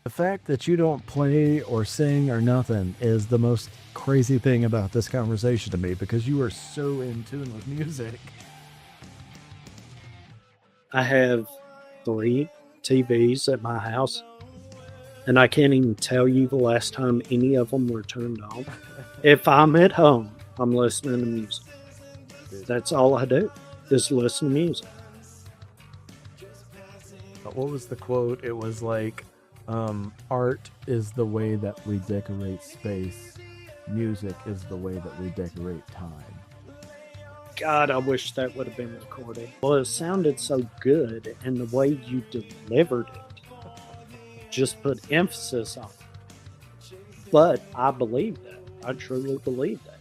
The fact that you don't play or sing or nothing is the most crazy thing about this conversation to me, because you are so in tune with music. I have 3 TVs at my house, and I can't even tell you the last time any of them were turned on. If I'm at home, I'm listening to music. That's all I do, is listen to music. What was the quote? It was like, art is the way that we decorate space. Music is the way that we decorate time. God, I wish that would have been recorded. Well, it sounded so good, and the way you delivered it just put emphasis on it. But I believe that. I truly believe that.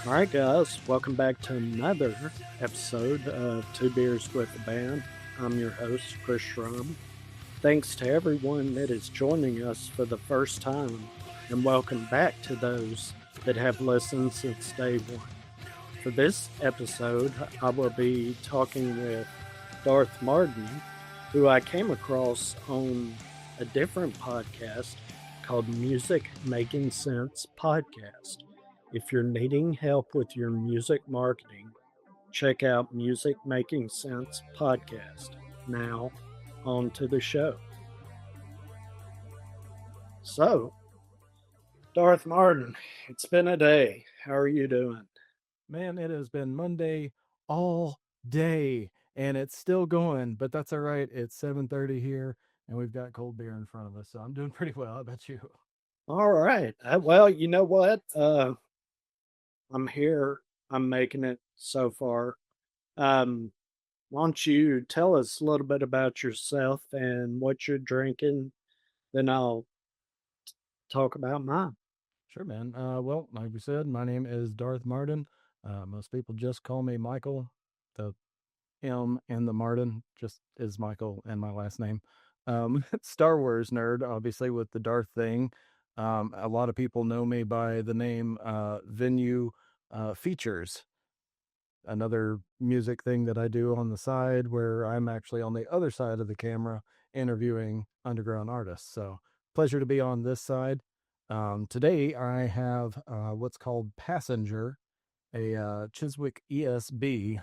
All right, guys, welcome back to another episode of Two Beers with the Band. I'm your host, Chris Schramm. Thanks to everyone that is joining us for the first time, and welcome back to those that have listened since day one. For this episode, I will be talking with Darth Marden, who I came across on a different podcast called Music Making Sense Podcast. If you're needing help with your music marketing, check out Music Making Sense Podcast. Now, on to the show. So, Darth Marden, it's been a day. How are you doing? Man, it has been Monday all day, and it's still going, but that's all right. It's 7:30 here, and we've got cold beer in front of us, so I'm doing pretty well. How about you? All right. Well, you know what? I'm here. I'm making it so far. Um, why don't you tell us a little bit about yourself and what you're drinking? Then I'll talk about mine. Sure, man. Well, like we said, my name is Darth Marden. Most people just call me Michael. The M and the Marden just is Michael and my last name. Star Wars nerd, obviously, with the Darth thing. A lot of people know me by the name Venue Features, another music thing that I do on the side where I'm actually on the other side of the camera interviewing underground artists. So, pleasure to be on this side. Today, I have what's called Passenger, a Chiswick ESB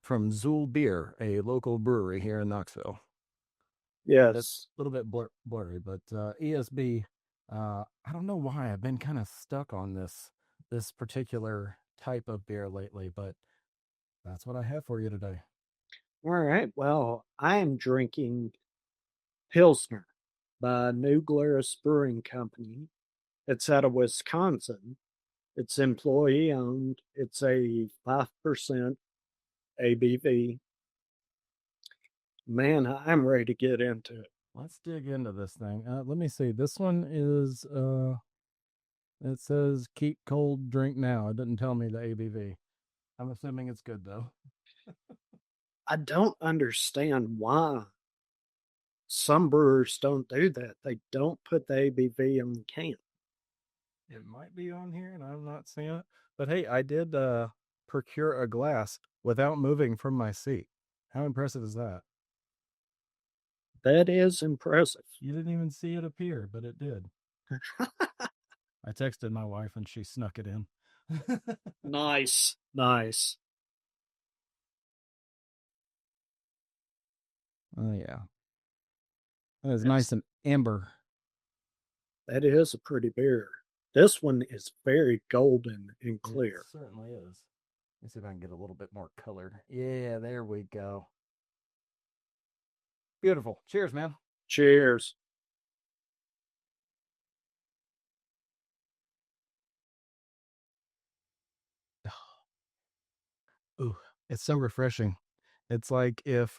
from Zool Beer, a local brewery here in Knoxville. That's Yes. a little bit blurry, but ESB. I don't know why I've been kind of stuck on this particular type of beer lately, but that's what I have for you today. All right. Well, I am drinking Pilsner by New Glarus Brewing Company. It's out of Wisconsin. It's employee owned. It's a 5% ABV. Man, I'm ready to get into it. Let's dig into this thing. Let me see. This one is it says keep cold, drink now. It didn't tell me the ABV. I'm assuming it's good though. I don't understand why some brewers don't do that. They don't put the ABV on the can. It might be on here and I'm not seeing it. But hey, I did procure a glass without moving from my seat. How impressive is that? That is impressive. You didn't even see it appear, but it did. I texted my wife and she snuck it in. Nice. Nice. Oh yeah. That is nice That's, and amber. that is a pretty beer. This one is very golden and It clear. certainly is. Let's see if I can get a little bit more color. Yeah, there we go. Beautiful. Cheers, man. Cheers. Ooh, it's so refreshing. It's like if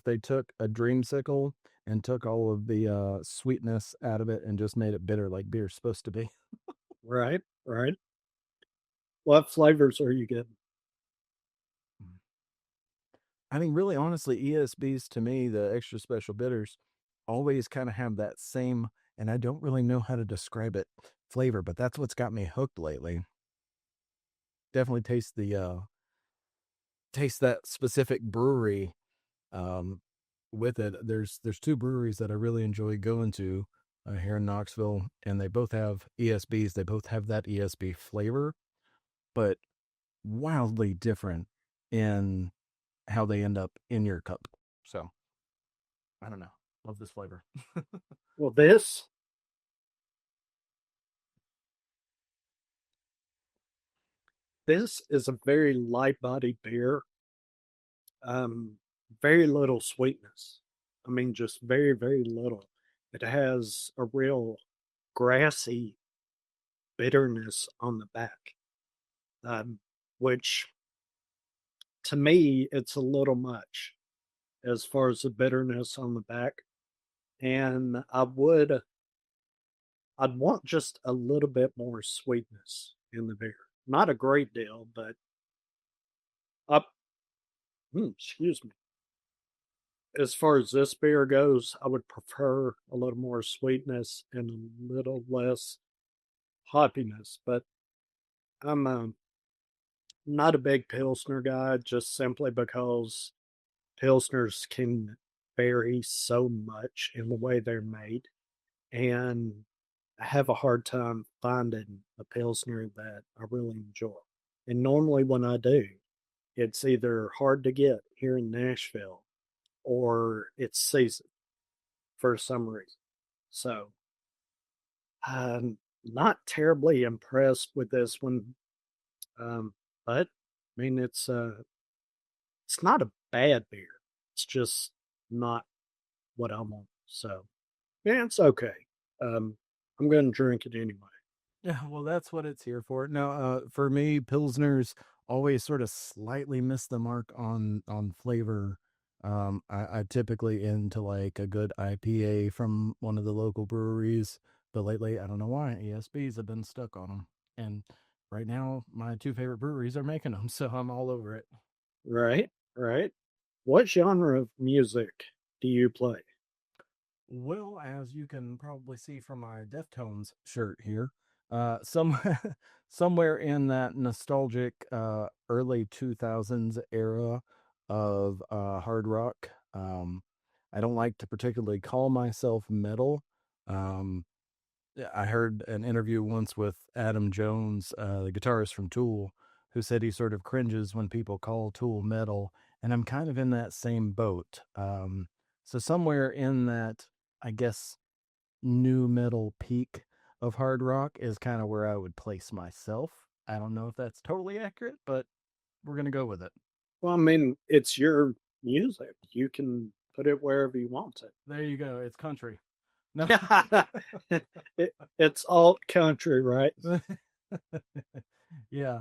they took a dreamsicle and took all of the sweetness out of it and just made it bitter like beer's supposed to be. Right, right. What flavors are you getting? I mean, really honestly, ESBs to me, the extra special bitters, always kind of have that same, and I don't really know how to describe it, flavor, but that's what's got me hooked lately. Definitely taste that specific brewery. Um, with it, there's two breweries that I really enjoy going to here in Knoxville, and they both have ESBs. They both have that ESB flavor, but wildly different in how they end up in your cup. So I don't know. Love this flavor. Well, this is a very light bodied beer. Um, very little sweetness. I mean, just very, very little. It has a real grassy bitterness on the back, which to me, it's a little much as far as the bitterness on the back. And I'd want just a little bit more sweetness in the beer. Not a great deal, but up, excuse me. As far as this beer goes, I would prefer a little more sweetness and a little less hoppiness. But I'm not a big Pilsner guy just simply because Pilsners can vary so much in the way they're made. And I have a hard time finding a Pilsner that I really enjoy. And normally when I do, it's either hard to get here in Nashville or it's season for some reason. So I'm not terribly impressed with this one. But I mean it's not a bad beer. It's just not what I want. So yeah, it's okay. Um, I'm gonna drink it anyway. Yeah, well, that's what it's here for. Now, for me, pilsners always sort of slightly miss the mark on flavor. I typically into like a good IPA from one of the local breweries, but lately I don't know why ESBs have been stuck on them, and right now my two favorite breweries are making them, so I'm all over it. Right, right. What genre of music do you play? Well, as you can probably see from my Deftones shirt here, some somewhere in that nostalgic early 2000s era of hard rock. I don't like to particularly call myself metal. Um, yeah, I heard an interview once with Adam Jones, the guitarist from Tool, who said he sort of cringes when people call Tool metal, and I'm kind of in that same boat. So somewhere in that, I guess, new metal peak of hard rock is kind of where I would place myself. I don't know if that's totally accurate, but we're gonna go with it. Well, I mean, it's your music. You can put it wherever you want There you go. It's country. No. it. It's all country, right? Yeah.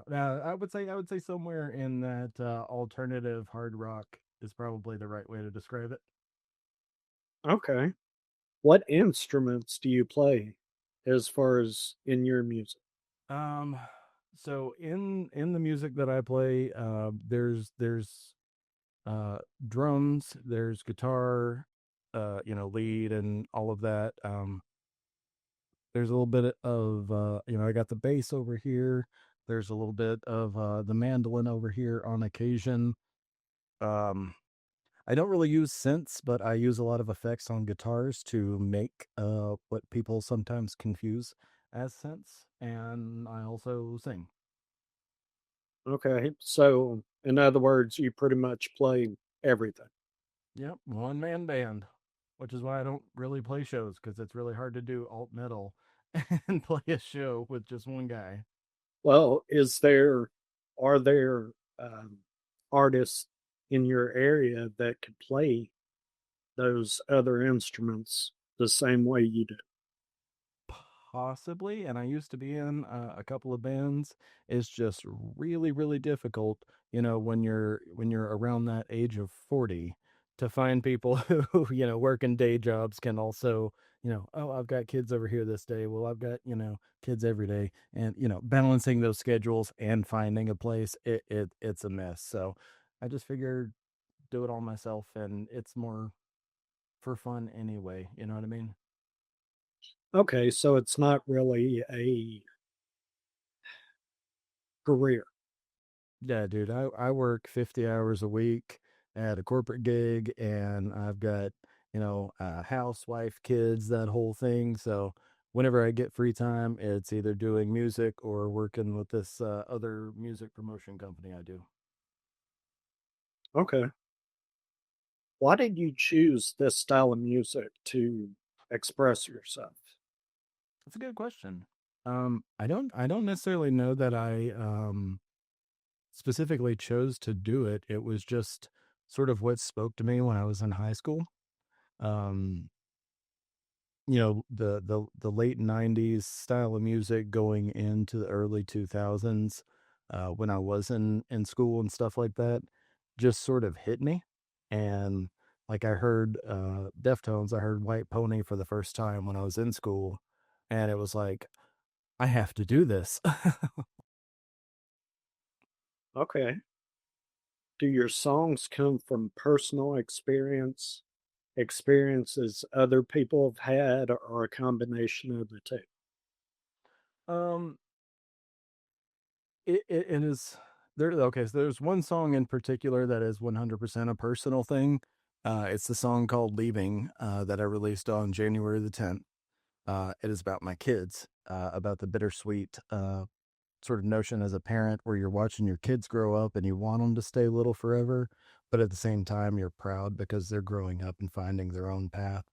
Now, I would say somewhere in that alternative hard rock is probably the right way to describe it. Okay. What instruments do you play as far as in your music? Um, so in the music that I play, there's uh drums, there's guitar, lead and all of that. There's a little bit of I got the bass over here. There's a little bit of the mandolin over here on occasion. Um, I don't really use synths, but I use a lot of effects on guitars to make what people sometimes confuse as synths, and I also sing. Okay. So, in other words, you pretty much play everything. Yep, one man band, which is why I don't really play shows because it's really hard to do alt metal and play a show with just one guy. Well, are there um, artists in your area that could play those other instruments the same way you do? Possibly, and I used to be in a couple of bands. It's just really, really difficult, when you're around that age of 40 to find people who, working day jobs can also, oh, I've got kids over here this day. Well, I've got, kids every day. And, balancing those schedules and finding a place, it's a mess. So I just figured do it all myself and it's more for fun anyway. You know what I mean? Okay, so it's not really a career. Yeah, dude, I work 50 hours a week. at a corporate gig, and I've got, a housewife, kids, that whole thing. So whenever I get free time, it's either doing music or working with this other music promotion company I do. Okay. Why did you choose this style of music to express yourself? That's a good question. I don't necessarily know that I specifically chose to do it. It was just sort of what spoke to me when I was in high school. Um, the late '90s style of music going into the early 2000s, when I was in school and stuff like that, just sort of hit me. And like I heard Deftones, I heard White Pony for the first time when I was in school, and it was like, I have to do this. Okay. Do your songs come from personal experiences other people have had, or a combination of the two? um it is there. Okay, so there's one song in particular that is 100% a personal thing. It's the song called Leaving, that I released on January the 10th. It is about my kids, about the bittersweet sort of notion as a parent where you're watching your kids grow up and you want them to stay little forever, but at the same time you're proud because they're growing up and finding their own path.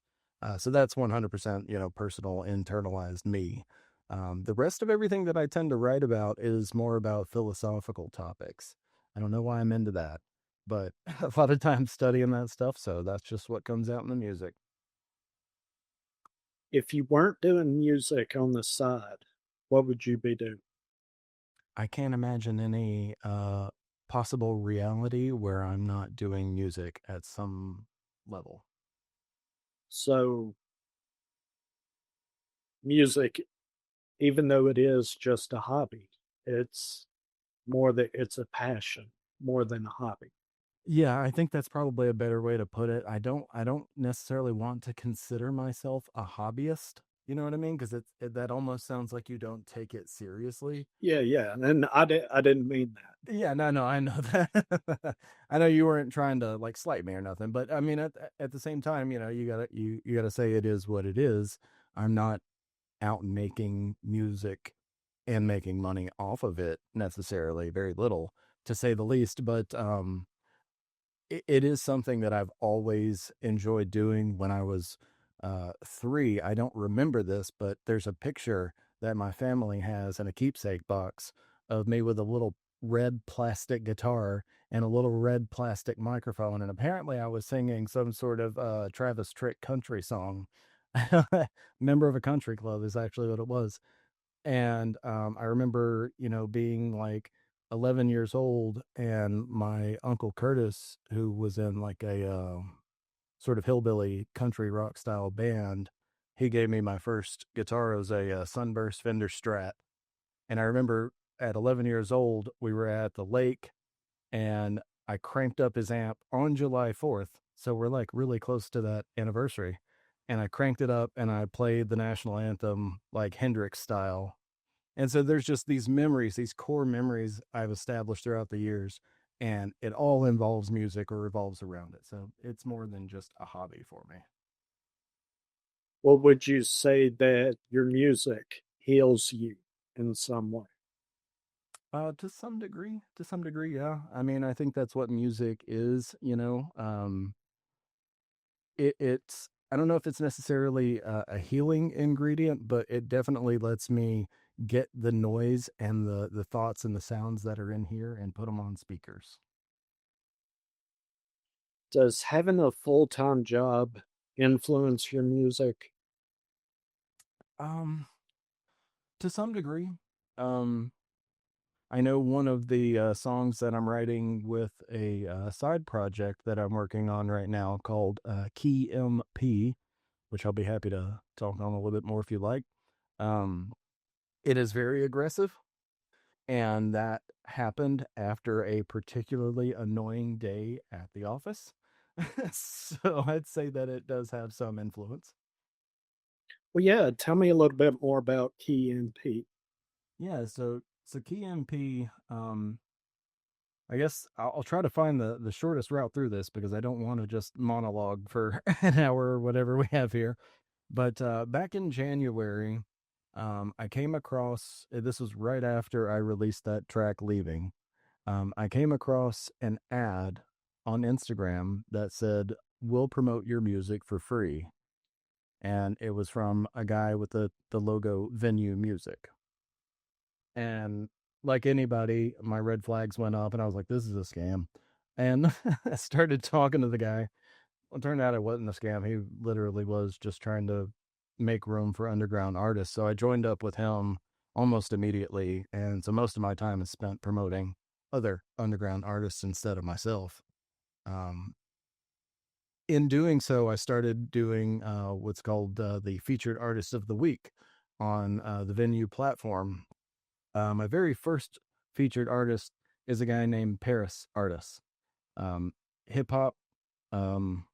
So that's 100%, personal, internalized me. The rest of everything that I tend to write about is more about philosophical topics. I don't know why I'm into that, but a lot of times studying that stuff, so that's just what comes out in the music. If you weren't doing music on the side, what would you be doing? I can't imagine any possible reality where I'm not doing music at some level. So, music, even though it is just a hobby, it's it's a passion more than a hobby. Yeah, I think that's probably a better way to put it. I don't necessarily want to consider myself a hobbyist. You know what I mean? Because that almost sounds like you don't take it seriously. Yeah, yeah, and I didn't mean that. Yeah, no, no, I know that. I know you weren't trying to like slight me or nothing, but I mean, at the same time, you gotta say it is what it is. I'm not out making music and making money off of it necessarily, very little to say the least. But it is something that I've always enjoyed doing. When I was 3, I don't remember this, but there's a picture that my family has in a keepsake box of me with a little red plastic guitar and a little red plastic microphone. And apparently, I was singing some sort of Travis Tritt country song. Member of a country club is actually what it was. And I remember, being like 11 years old, and my uncle Curtis, who was in like a sort of hillbilly country rock style band, he gave me my first guitar. It was a Sunburst Fender Strat. And I remember at 11 years old, we were at the lake, and I cranked up his amp on July 4th. So we're like really close to that anniversary. And I cranked it up and I played the national anthem like Hendrix style. And so there's just these memories, these core memories I've established throughout the years, and it all involves music or revolves around it. So it's more than just a hobby for me. Well, would you say that your music heals you in some way? To some degree, yeah. I mean, I think that's what music is. It's I don't know if it's necessarily a healing ingredient, but it definitely lets me get the noise and the thoughts and the sounds that are in here and put them on speakers. Does having a full-time job influence your music? Um, to some degree. Um, I know one of the songs that I'm writing with a side project that I'm working on right now called Key MP, which I'll be happy to talk on a little bit more if you like. Um, it is very aggressive, and that happened after a particularly annoying day at the office. So I'd say that it does have some influence. Well, yeah, tell me a little bit more about Key and Pete. Yeah, so Key MP, I guess I'll try to find the shortest route through this because I don't want to just monologue for an hour or whatever we have here. But back in January, I came across this was right after I released that track "Leaving." I came across an ad on Instagram that said, "We'll promote your music for free," and it was from a guy with the logo Venue Music. And like anybody, my red flags went up, and I was like, "This is a scam." And I started talking to the guy. Well, it turned out it wasn't a scam. He literally was just trying to make room for underground artists. So I joined up with him almost immediately, and so most of my time is spent promoting other underground artists instead of myself. Um, in doing so, I started doing what's called the Featured Artist of the Week on the Venue platform. My very first featured artist is a guy named Paris Artist. Um, Hip hop, um,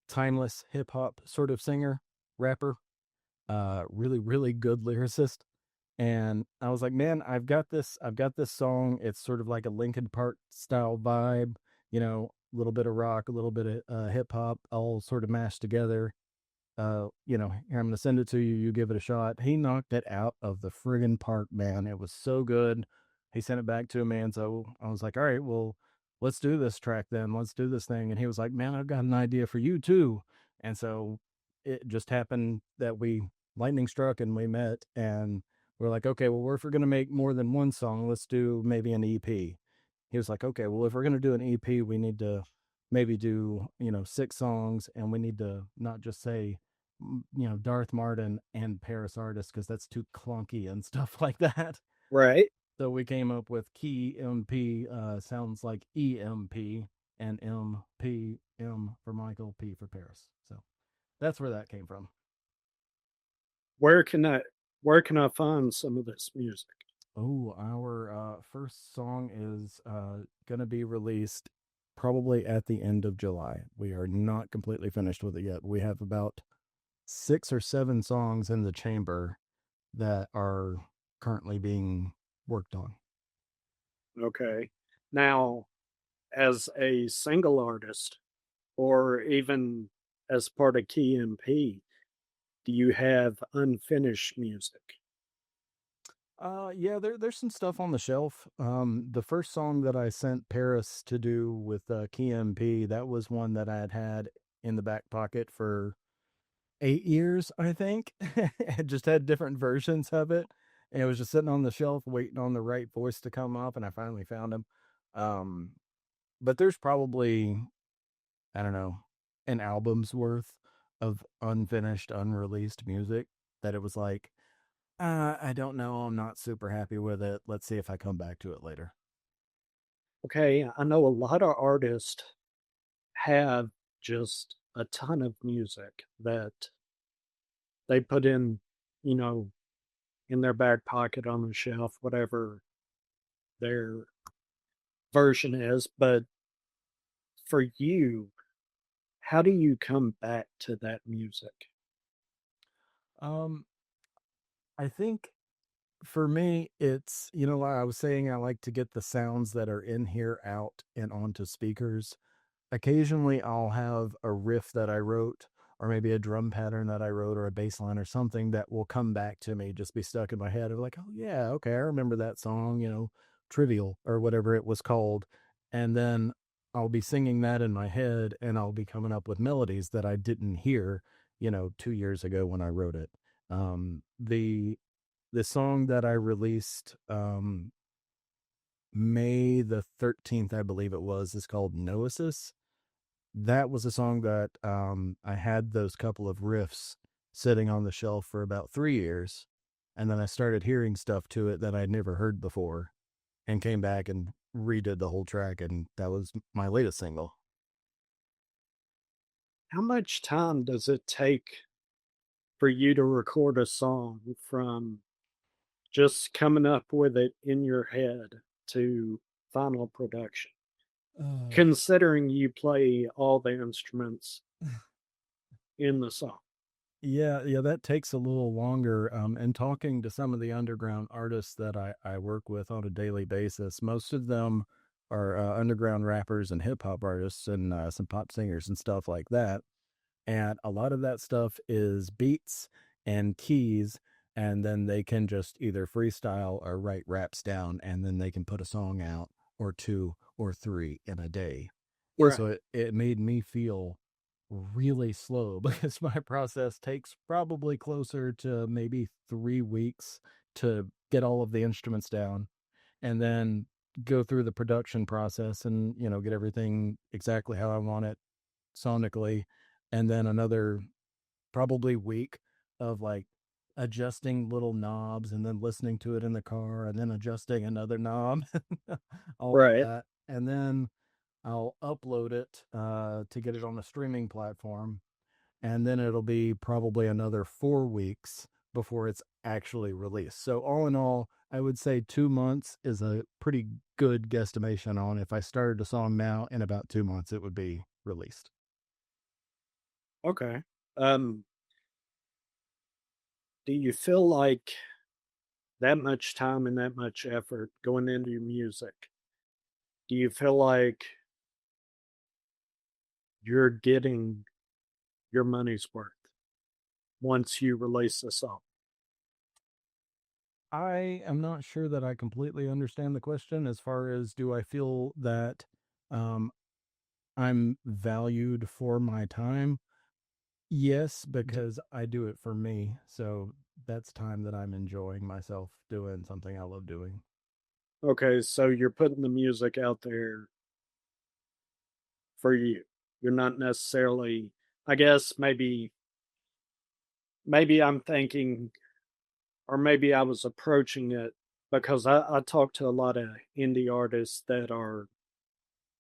timeless hip hop sort of singer, rapper, really, really good lyricist. And I was like, man, I've got this song. It's sort of like a Linkin Park style vibe, a little bit of rock, a little bit of hip hop, all sort of mashed together. Here, I'm going to send it to you. You give it a shot. He knocked it out of the friggin' park, man. It was so good. He sent it back to me. And so I was like, all right, well, let's do this track then. Let's do this thing. And he was like, man, I've got an idea for you too. And so it just happened that we lightning struck and we met. And we're like, okay, well, if we're going to make more than one song, let's do maybe an EP. He was like, okay, well, if we're going to do an EP, we need to maybe do, 6 songs, and we need to not just say Darth Marden and Paris Artist because that's too clunky and stuff like that. Right. So we came up with Key MP, sounds like EMP, and M for Michael, P for Paris. So that's where that came from. Where can I where can I find some of this music? Oh, our first song is going to be released probably at the end of July. We are not completely finished with it yet. We have about 6 or 7 songs in the chamber that are currently being worked on. Okay. Now, as a single artist or even as part of Key MP, do you have unfinished music? Yeah, there's some stuff on the shelf. The first song that I sent Paris to do with Key MP, that was one that I had in the back pocket for 8 years, I think. I just had different versions of it, and it was just sitting on the shelf waiting on the right voice to come up, and I finally found him. Um, but there's probably, I don't know, an album's worth of unfinished, unreleased music that it was like, I don't know, I'm not super happy with it. Let's see if I come back to it later. Okay, I know a lot of artists have just a ton of music that they put in, you know, in their back pocket on the shelf, whatever their version is. But for you, how do you come back to that music? Um, I think for me, it's, like I was saying, I like to get the sounds that are in here out and onto speakers. Occasionally I'll have a riff that I wrote, or maybe a drum pattern that I wrote, or a bass line or something that will come back to me, just be stuck in my head of like, oh yeah, okay, I remember that song, Trivial or whatever it was called. And then I'll be singing that in my head, and I'll be coming up with melodies that I didn't hear, 2 years ago when I wrote it. The song that I released May the 13th, I believe it was, is called Noesis. That was a song that I had those couple of riffs sitting on the shelf for about 3 years. And then I started hearing stuff to it that I'd never heard before, and came back and redid the whole track. And that was my latest single. How much time does it take for you to record a song from just coming up with it in your head to final production? Uh, Considering you play all the instruments in the song. yeah, yeah, that takes a little longer. And talking to some of the underground artists that I work with on a daily basis, most of them are underground rappers and hip hop artists and some pop singers and stuff like that. And a lot of that stuff is beats and keys, and then they can just either freestyle or write raps down, and then they can put a song out or two or three in a day. And Right. so it made me feel really slow because my process takes probably closer to maybe 3 weeks to get all of the instruments down and then go through the production process and get everything exactly how I want it sonically, and then another probably week of like adjusting little knobs and then listening to it in the car and then adjusting another knob, all Right. that, and then I'll upload it to get it on a streaming platform, and then it'll be probably another 4 weeks before it's actually released. So all in all, I would say 2 months is a pretty good guesstimation on if I started a song now in about 2 months, it would be released. Okay. Um, do you feel like that much time and that much effort going into your music, do you feel like you're getting your money's worth once you release a song? I am not sure that I completely understand the question as far as do I feel that um, I'm valued for my time? Yes, D- because I do it for me. So that's time that I'm enjoying myself doing something I love doing. Okay, so you're putting the music out there for you. You're not necessarily, I guess maybe I'm thinking, or maybe I was approaching it because I talk to a lot of indie artists that are,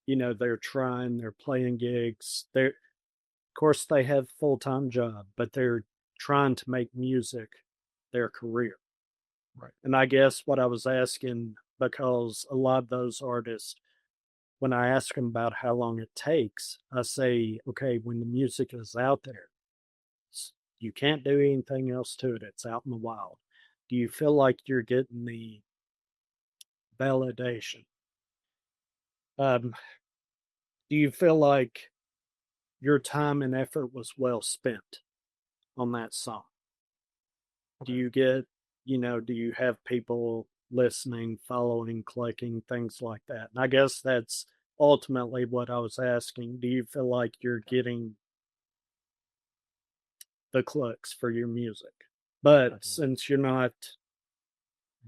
they're trying, they're playing gigs. They're, of course, they have full time job, but they're trying to make music their career. Right. And I guess what I was asking, because a lot of those artists, when I ask them about how long it takes, I say, okay, when the music is out there, you can't do anything else to it. It's out in the wild. Do you feel like you're getting the validation? Um, do you feel like your time and effort was well spent on that song? Do Okay. you get, do you have people listening, following, clicking, things like that? And I guess that's ultimately what I was asking. Do you feel like you're getting the clicks for your music? But Okay. since you're not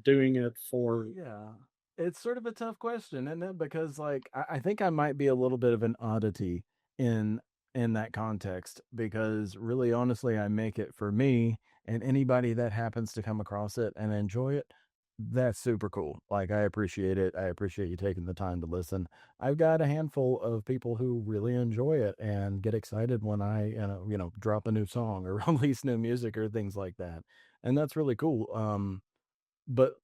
doing it for, Yeah. It's sort of a tough question, isn't it? Because like I think I might be a little bit of an oddity in in that context because really honestly I make it for me, and anybody that happens to come across it and enjoy it, that's super cool. Like I appreciate it. I appreciate you taking the time to listen. I've got a handful of people who really enjoy it and get excited when I drop a new song or release new music or things like that. And that's really cool. But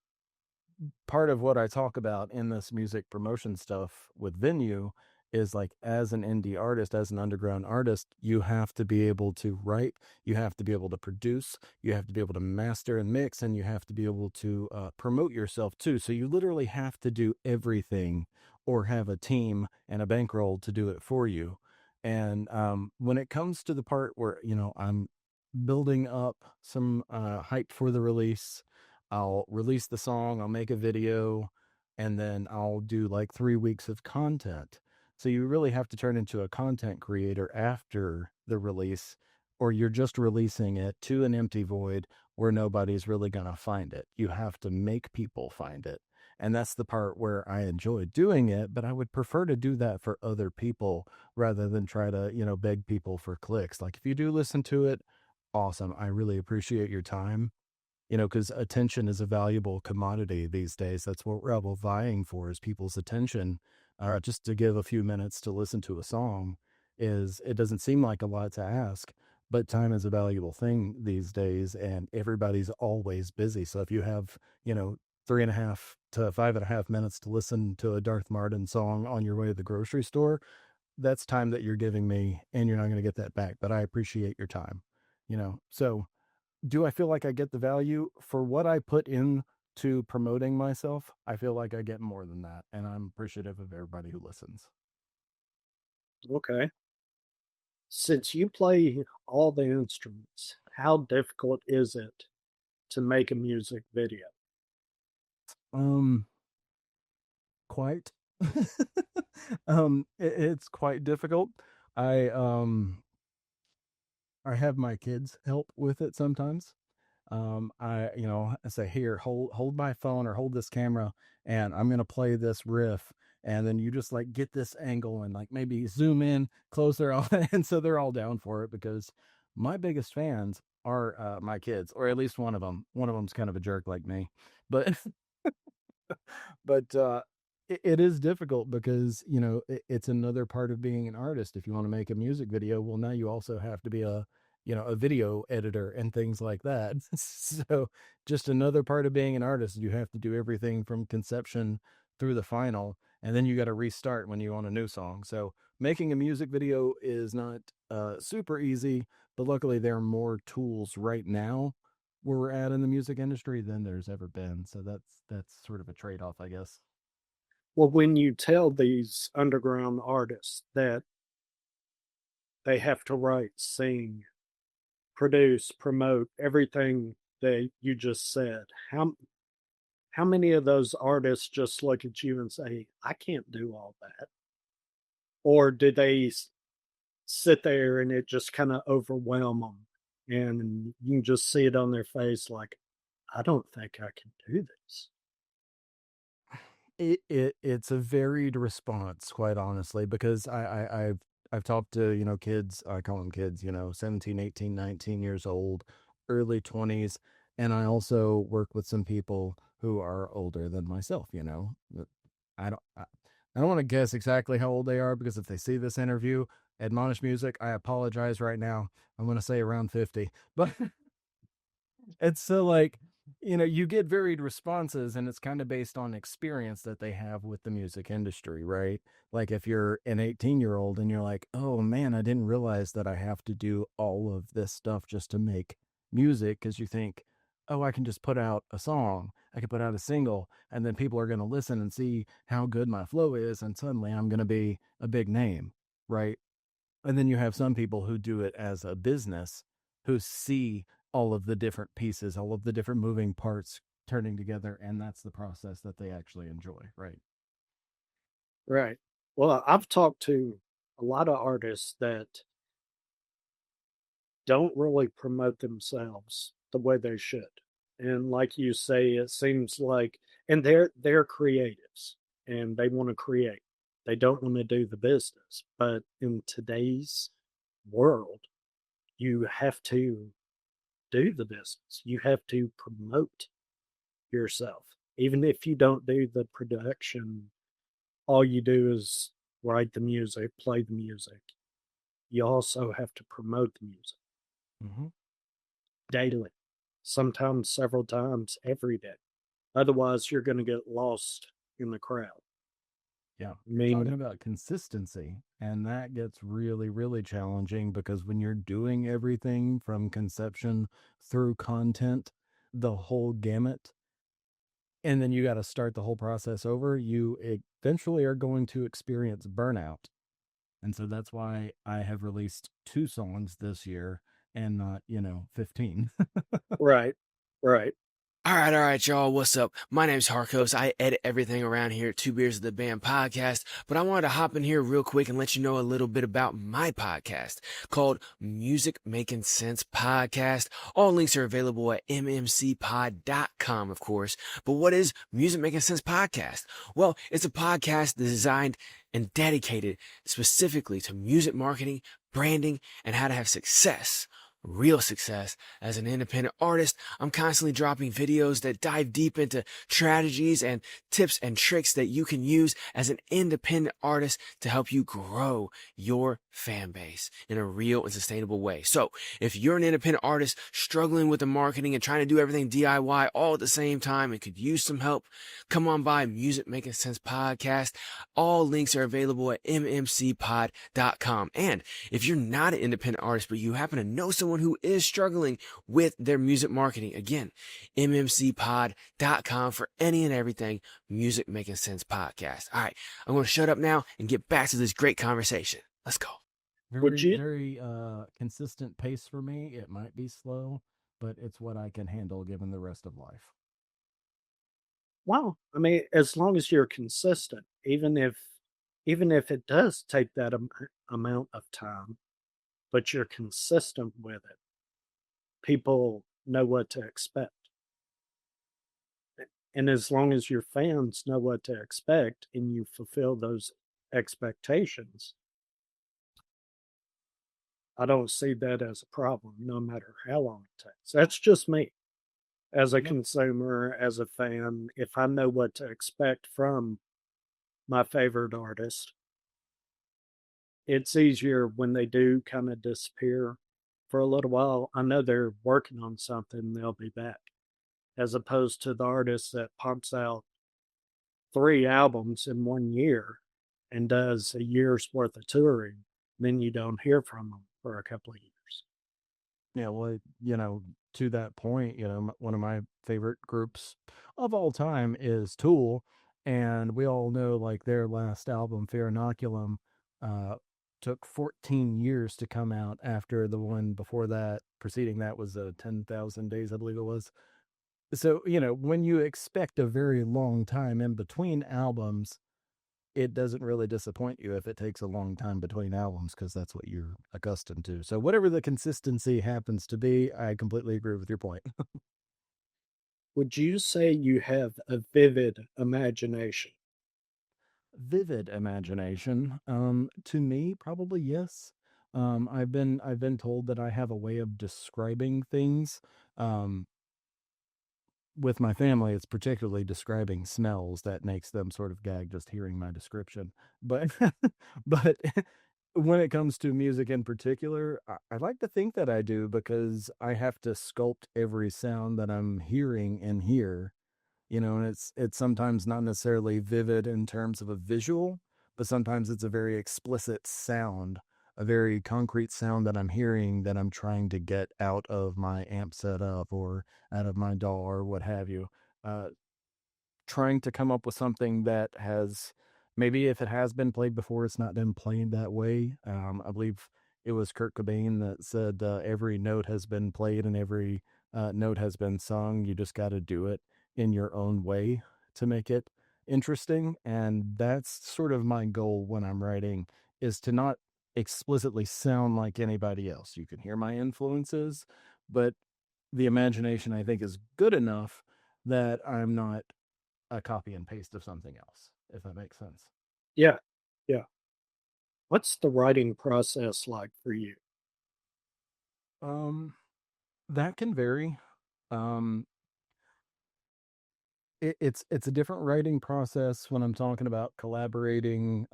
part of what I talk about in this music promotion stuff with Venue is like as an indie artist, as an underground artist, you have to be able to write, you have to be able to produce, you have to be able to master and mix, and you have to be able to promote yourself too. So you literally have to do everything or have a team and a bankroll to do it for you. And when it comes to the part where, I'm building up some hype for the release, I'll release the song, I'll make a video, and then I'll do like 3 weeks of content. So you really have to turn into a content creator after the release, or you're just releasing it to an empty void where nobody's really going to find it. You have to make people find it. And that's the part where I enjoy doing it, but I would prefer to do that for other people rather than try to, beg people for clicks. Like if you do listen to it, awesome. I really appreciate your time, because attention is a valuable commodity these days. That's what we're all vying for is people's attention. Just to give a few minutes to listen to a song is it doesn't seem like a lot to ask, but time is a valuable thing these days, and everybody's always busy. So if you have, 3.5 to 5.5 minutes to listen to a Darth Marden song on your way to the grocery store, that's time that you're giving me, and you're not going to get that back. But I appreciate your time. So do I feel like I get the value for what I put in to promoting myself, I feel like I get more than that, and I'm appreciative of everybody who listens. Okay. Since you play all the instruments, how difficult is it to make a music video? Um, quite. It's quite difficult. I um I have my kids help with it sometimes. I say, here, hold my phone or hold this camera, and I'm gonna play this riff, and then you just like get this angle and like maybe zoom in closer, and so they're all down for it because my biggest fans are my kids, or at least one of them. One of them's kind of a jerk like me, but but it is difficult because it's another part of being an artist. If you want to make a music video, well, now you also have to be a video editor and things like that. So just another part of being an artist, you have to do everything from conception through the final, and then you got to restart when you want a new song. So making a music video is not super easy, but luckily there are more tools right now where we're at in the music industry than there's ever been. So that's sort of a trade-off, I guess. Well, when you tell these underground artists that they have to write, sing, produce, promote everything that you just said, how many of those artists just look at you and say, "I can't do all that," or do they sit there and it just kind of overwhelm them, and you can just see it on their face, like, "I don't think I can do this." It's a varied response, quite honestly, because I've talked to, kids, I call them kids, 17, 18, 19 years old, early 20s, and I also work with some people who are older than myself, But I don't want to guess exactly how old they are, because if they see this interview, Admonish Music, I apologize right now. I'm going to say around 50. But it's so like, you get varied responses, and it's kind of based on experience that they have with the music industry, right? Like if you're an 18-year-old and you're like, oh man, I didn't realize that I have to do all of this stuff just to make music, because you think, oh, I can just put out a song, I can put out a single, and then people are going to listen and see how good my flow is, and suddenly I'm going to be a big name, right? And then you have some people who do it as a business, who see all of the different pieces, all of the different moving parts turning together, and that's the process that they actually enjoy, right? Right. Well, I've talked to a lot of artists that don't really promote themselves the way they should. And like you say, it seems like, and they're creatives and they want to create. They don't want to do the business. But in today's world, you have to do the business. You have to promote yourself. Even if you don't do the production, all you do is write the music, play the music. You also have to promote the music Mm-hmm. daily, sometimes several times every day. Otherwise, you're going to get lost in the crowd. Yeah, I you're talking mean, about consistency, and that gets really, really challenging, because when you're doing everything from conception through content, the whole gamut, and then you got to start the whole process over, you eventually are going to experience burnout. And so that's why I have released 2 songs this year and not, 15. right, right, All right, y'all. What's up? My name's Harkos. I edit everything around here at Two Beers of the Band podcast, but I wanted to hop in here real quick and let you know a little bit about my podcast called Music Making Sense Podcast. All links are available at mmcpod.com, of course. But what is Music Making Sense Podcast? Well, it's a podcast designed and dedicated specifically to music marketing, branding, and how to have success. Real success as an independent artist. I'm constantly dropping videos that dive deep into strategies and tips and tricks that you can use as an independent artist to help you grow your fan base in a real and sustainable way. So if you're an independent artist struggling with the marketing and trying to do everything DIY all at the same time and could use some help, come on by Music Making Sense Podcast. All links are available at mmcpod.com. And if you're not an independent artist, but you happen to know someone someone who is struggling with their music marketing. Again, mmcpod.com for any and everything Music Making Sense podcast. All right, I'm going to shut up now and get back to this great conversation. Let's go. Would Very, you? very consistent pace for me. It might be slow, but it's what I can handle given the rest of life. Well, I mean, as long as you're consistent, even if it does take that amount of time, but you're consistent with it, people know what to expect. And as long as your fans know what to expect and you fulfill those expectations, I don't see that as a problem, no matter how long it takes. That's just me as a Yep. consumer, as a fan. If I know what to expect from my favorite artist, it's easier when they do kind of disappear for a little while. I know they're working on something, they'll be back, as opposed to the artist that pumps out 3 albums in 1 year and does a year's worth of touring, then you don't hear from them for a couple of years. Yeah, well, to that point, one of my favorite groups of all time is Tool, and we all know like their last album, Fair Inoculum, uh, took 14 years to come out after the one before that. Preceding that was 10,000 Days, I believe it was. So, when you expect a very long time in between albums, it doesn't really disappoint you if it takes a long time between albums because that's what you're accustomed to. So whatever the consistency happens to be, I completely agree with your point. Would you say you have a vivid imagination? Vivid imagination. To me, probably yes. I've been told that I have a way of describing things. Um, with my family, it's particularly describing smells that makes them sort of gag just hearing my description. But but when it comes to music in particular, I like to think that I do because I have to sculpt every sound that I'm hearing in here, and it's sometimes not necessarily vivid in terms of a visual, but sometimes it's a very explicit sound, a very concrete sound that I'm hearing that I'm trying to get out of my amp setup or out of my DAW or what have you. Uh, Trying to come up with something that has, maybe if it has been played before, it's not been played that way. I believe it was Kurt Cobain that said every note has been played and every note has been sung. You just got to do it in your own way to make it interesting. And that's sort of my goal when I'm writing, is to not explicitly sound like anybody else. You can hear my influences, but the imagination I think is good enough that I'm not a copy and paste of something else, if that makes sense. Yeah, yeah. What's the writing process like for you? Um, that can vary. Um, it's a different writing process when I'm talking about collaborating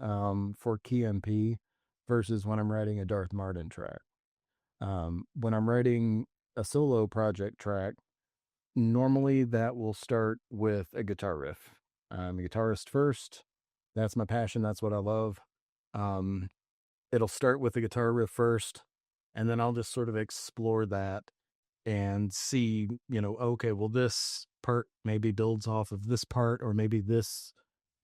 for Key MP versus when I'm writing a Darth Marden track. When I'm writing a solo project track, normally that will start with a guitar riff. I'm a guitarist first. That's my passion. That's what I love. Um, it'll start with the guitar riff first, and then I'll just sort of explore that and see, okay, well, this part maybe builds off of this part, or maybe this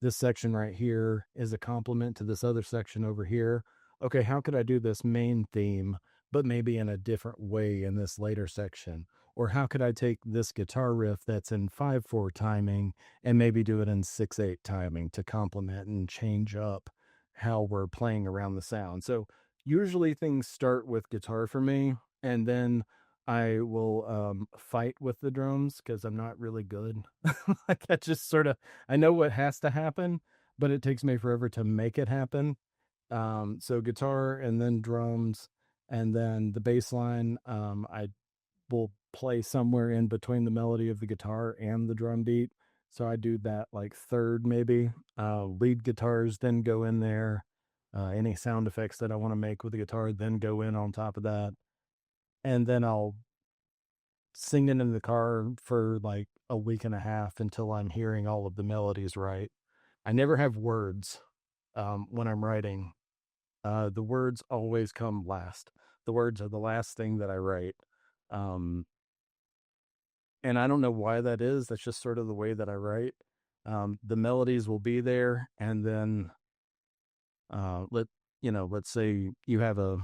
section right here is a complement to this other section over here. Okay, how could I do this main theme, but maybe in a different way in this later section? Or how could I take this guitar riff that's in 5/4 timing and maybe do it in 6/8 timing to complement and change up how we're playing around the sound? So usually things start with guitar for me, and then I will fight with the drums because I'm not really good. Like I just sort of, I know what has to happen, but it takes me forever to make it happen. So guitar and then drums, and then the bass line. I will play somewhere in between the melody of the guitar and the drum beat. So I do that like third, maybe. Lead guitars then go in there. Any sound effects that I want to make with the guitar then go in on top of that. And then I'll sing it in the car for like a week and a half until I'm hearing all of the melodies right. I never have words when I'm writing. The words always come last. the words are the last thing that I write. Um, and I don't know why that is. That's just sort of the way that I write. The melodies will be there, and then let's say you have a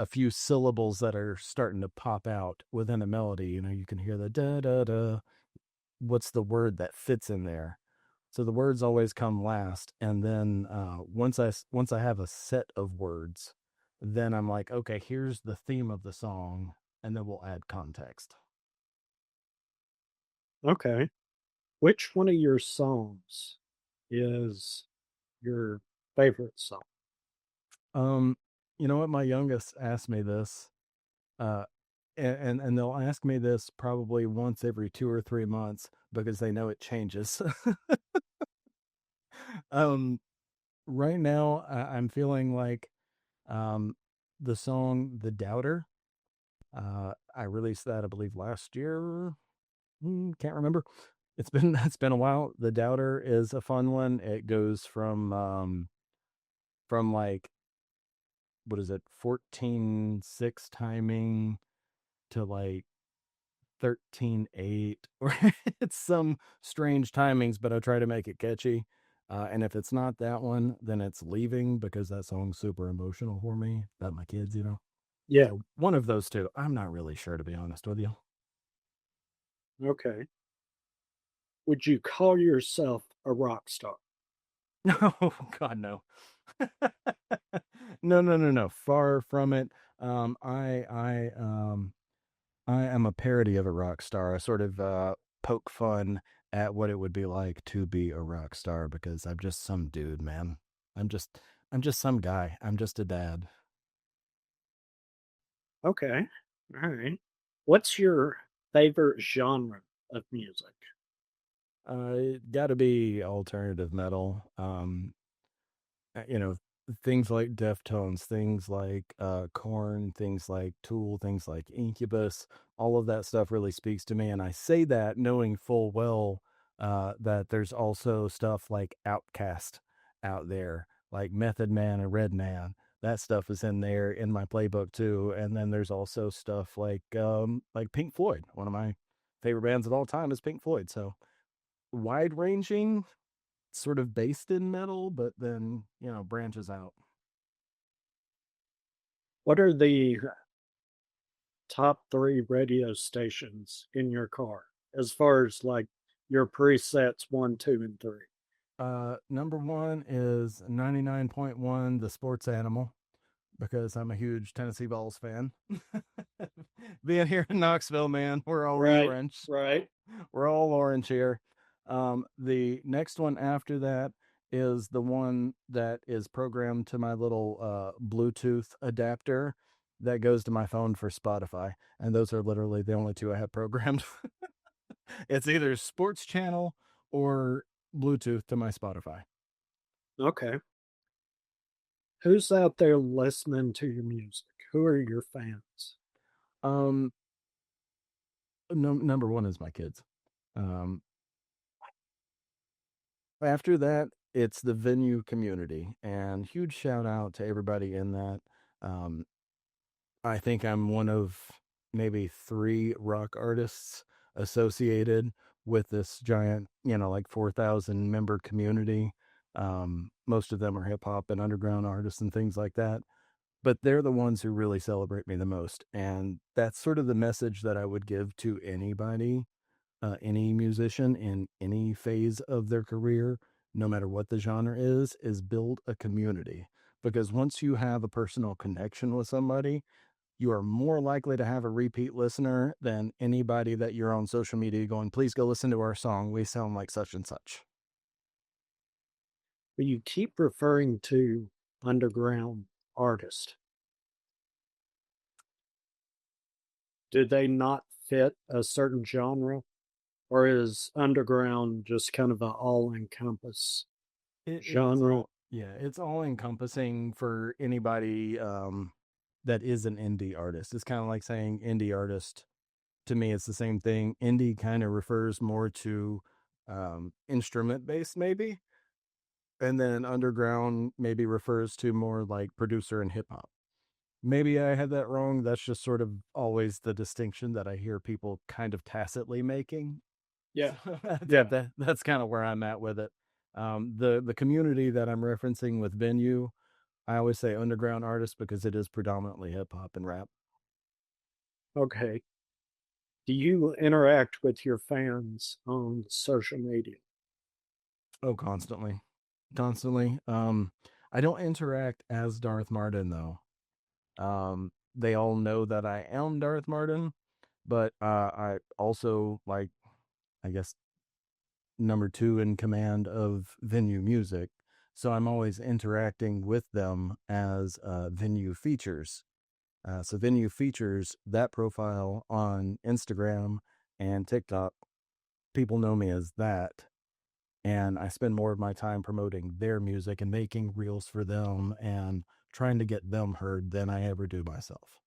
few syllables that are starting to pop out within a melody. You can hear the da da da. What's the word that fits in there? So the words always come last, and then once I have a set of words, then I'm like, okay, here's the theme of the song, and then we'll add context. Okay. Which one of your songs is your favorite song? Um, you know what? My youngest asked me this, uh, and they'll ask me this probably once every 2 or 3 months because they know it changes. um, right now, I'm feeling like um, the song "The Doubter." I released that, I believe, last year. Can't remember. It's been a while. The Doubter is a fun one. It goes from like, what is it, 14/6 timing to like 13/8, or it's some strange timings, but I try to make it catchy. And if it's not that one, then it's Leaving, because that song's super emotional for me about my kids. Yeah. So one of those two. I'm not really sure, to be honest with you. Okay. Would you call yourself a rock star? No, God, no. No, no, no, no. Far from it. I am a parody of a rock star. I sort of poke fun at what it would be like to be a rock star, because I'm just some dude, man. I'm just I'm just some guy. I'm just a dad. Okay. All right. What's your favorite genre of music? Got to be alternative metal. You know, things like Deftones, things like Korn, things like Tool, things like Incubus. All of that stuff really speaks to me, and I say that knowing full well that there's also stuff like Outcast out there, like Method Man and Redman. That stuff is in there in my playbook too. And then there's also stuff like Pink Floyd. One of my favorite bands of all time is Pink Floyd. So wide ranging, sort of based in metal, but then, branches out. What are the top three radio stations in your car as far as like your presets one, two, and three? Number one is 99.1, The Sports Animal, because I'm a huge Tennessee Vols fan. Being here in Knoxville, man, we're all Right, orange. right. We're all orange here. The next one after that is the one that is programmed to my little Bluetooth adapter that goes to my phone for Spotify. And those are literally the only two I have programmed. It's either sports channel or Bluetooth to my Spotify. Okay. Who's out there listening to your music? Who are your fans? Um, no, number one is my kids. Um, After that, it's the venue community, and huge shout out to everybody in that. Um, I think I'm one of maybe three rock artists associated with this giant, like 4,000 member community. Most of them are hip hop and underground artists and things like that, but they're the ones who really celebrate me the most. And that's sort of the message that I would give to anybody, any musician in any phase of their career, no matter what the genre is build a community. Because once you have a personal connection with somebody, you are more likely to have a repeat listener than anybody that you're on social media going, please go listen to our song. We sound like such and such. But you keep referring to underground artists. Do they not fit a certain genre? Or is underground just kind of an all encompass It's genre? all, yeah, it's all encompassing for anybody that is an indie artist. It's kind of like saying indie artist. To me, it's the same thing. Indie kind of refers more to instrument based, maybe. And then underground maybe refers to more like producer and hip hop. maybe I had that wrong. That's just sort of always the distinction that I hear people kind of tacitly making. Yeah. that, Yeah. that that's kind of where I'm at with it. The community that I'm referencing with venue, I always say underground artists because it is predominantly hip hop and rap. Okay. Do you interact with your fans on social media? Oh, constantly, constantly. I don't interact as Darth Marden though. They all know that I am Darth Marden, but I also like, I guess, number two in command of venue music. So I'm always interacting with them as venue features. So venue features that profile on Instagram and TikTok. People know me as that. And I spend more of my time promoting their music and making reels for them and trying to get them heard than I ever do myself.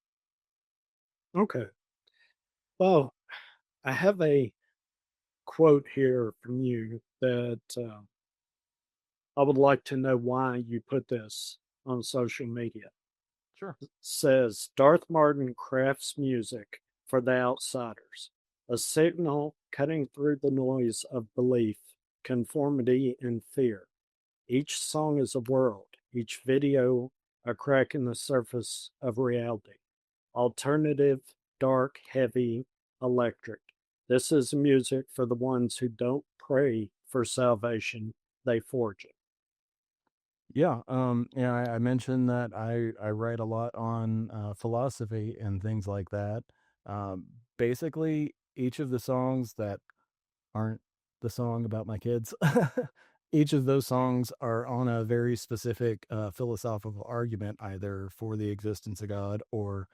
Okay. Well, I have a quote here from you that I would like to know why you put this on social media. Sure. It says Darth Martin crafts music for the outsiders, a signal cutting through the noise of belief, conformity, and fear. Each song is a world, each video a crack in the surface of reality. Alternative, dark, heavy, electric. This is music for the ones who don't pray for salvation, they forge it. Yeah, I mentioned that I write a lot on philosophy and things like that. Basically, each of the songs that aren't the song about my kids, each of those songs are on a very specific philosophical argument, either for the existence of God or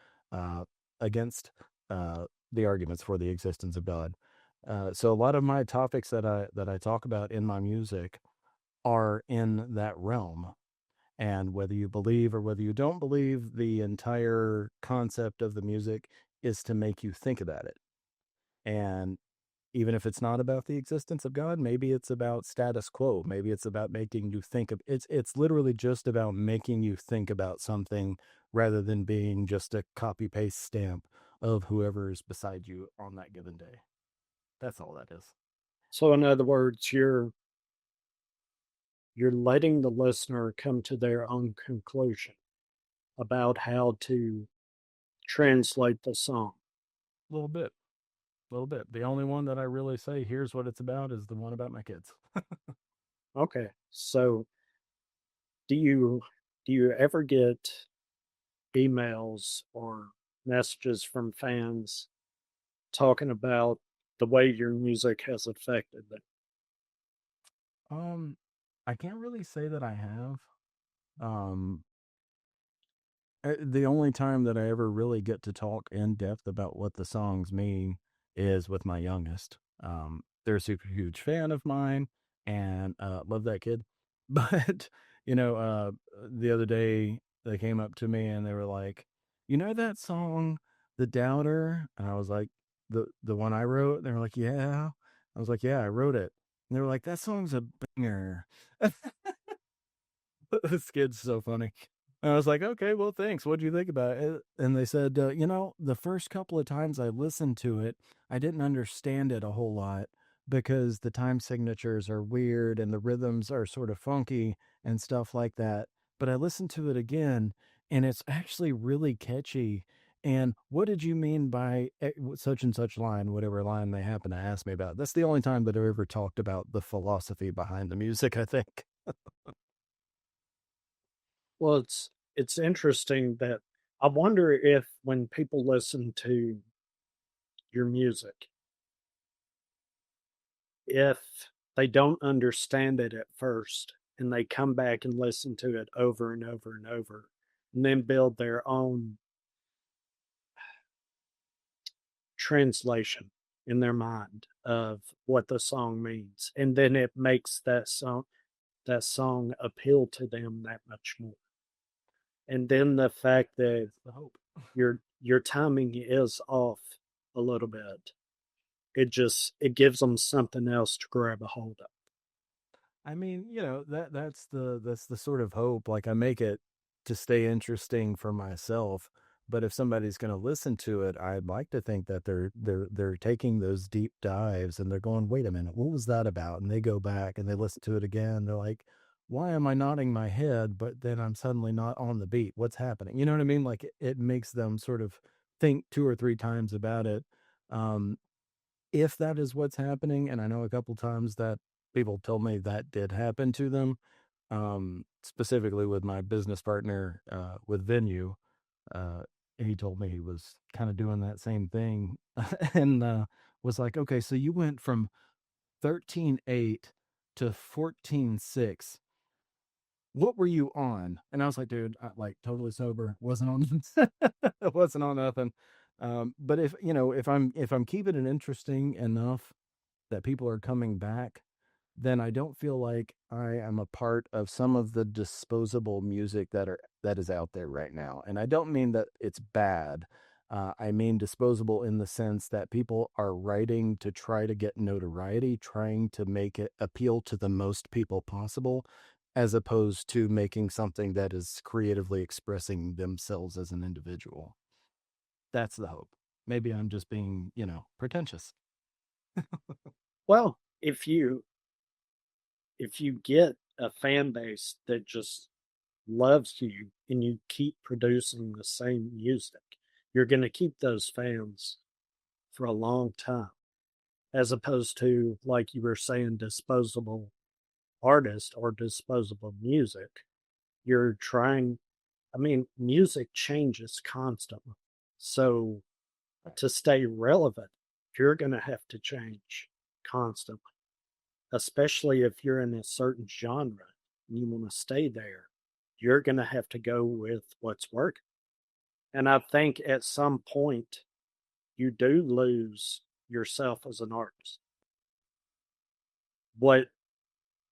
against the arguments for the existence of God. So a lot of my topics that I talk about in my music are in that realm. And whether you believe or whether you don't believe, the entire concept of the music is to make you think about it. And even if it's not about the existence of God, maybe it's about status quo. Maybe it's about making you think of it's literally just about making you think about something rather than being just a copy paste stamp of whoever is beside you on that given day. That's all that is. So in other words, you're letting the listener come to their own conclusion about how to translate the song. A little bit. A little bit. The only one that I really say here's what it's about is the one about my kids. Okay. So do you do you ever get emails or messages from fans talking about the way your music has affected them? Um, I can't really say that I have. Um, the only time that I ever really get to talk in depth about what the songs mean is with my youngest. They're a super huge fan of mine and love that kid. But, the other day they came up to me and they were like, "You know that song, The Doubter?" And I was like, "The one I wrote?" They were like, "Yeah." I was like, "Yeah, I wrote it." And they were like, "That song's a banger." This kid's so funny. And I was like, okay, well, thanks. What'd you think about it? And they said, the first couple of times I listened to it, I didn't understand it a whole lot because the time signatures are weird and the rhythms are sort of funky and stuff like that. But I listened to it again and it's actually really catchy. And what did you mean by such and such line, whatever line they happen to ask me about? That's the only time that I've ever talked about the philosophy behind the music, I think. Well, it's interesting that I wonder if when people listen to your music, if they don't understand it at first and they come back and listen to it over and over and over and then build their own translation in their mind of what the song means, and then it makes that song appeal to them that much more. And then the fact that The hope. your timing is off a little bit, it gives them something else to grab a hold of. I mean, that's the sort of hope. Like I make it to stay interesting for myself. But if somebody's going to listen to it, I'd like to think that they're taking those deep dives and they're going, wait a minute, what was that about? And they go back and they listen to it again. They're like, why am I nodding my head, but then I'm suddenly not on the beat? What's happening? You know what I mean? Like it makes them sort of think two or three times about it. Um, if that is what's happening, and I know a couple times that people told me that did happen to them, specifically with my business partner with Venue. Uh, he told me he was kind of doing that same thing and was like, okay, so you went from 13.8 to 14.6. What were you on? And I was like, dude, like totally sober, wasn't on, wasn't on nothing. But if I'm keeping it interesting enough that people are coming back, then I don't feel like I am a part of some of the disposable music that is out there right now. And I don't mean that it's bad. I mean disposable in the sense that people are writing to try to get notoriety, trying to make it appeal to the most people possible, as opposed to making something that is creatively expressing themselves as an individual. That's the hope. Maybe I'm just being, pretentious. Well, if you get a fan base that just loves you and you keep producing the same music, you're going to keep those fans for a long time, as opposed to, like you were saying, disposable artist or disposable music. You're trying, I mean, music changes constantly. So to stay relevant, you're going to have to change constantly, especially if you're in a certain genre and you want to stay there. You're going to have to go with what's working. And I think at some point, you do lose yourself as an artist. What